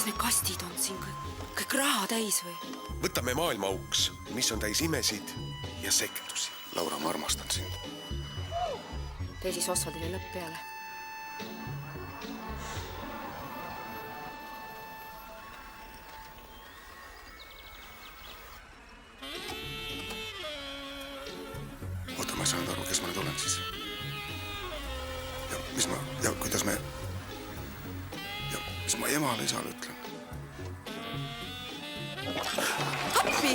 need kastid on siin kõik raha täis või? Võtame maailmaauks, mis on täis imesid ja sektusi. Laura, ma armastan sind. Tee siis Osvaldile lõpp peale. Oota, ma ei saanud aru, kes ma nüüd olen siis. Ja kuidas ma emale isale ütlen. Appi!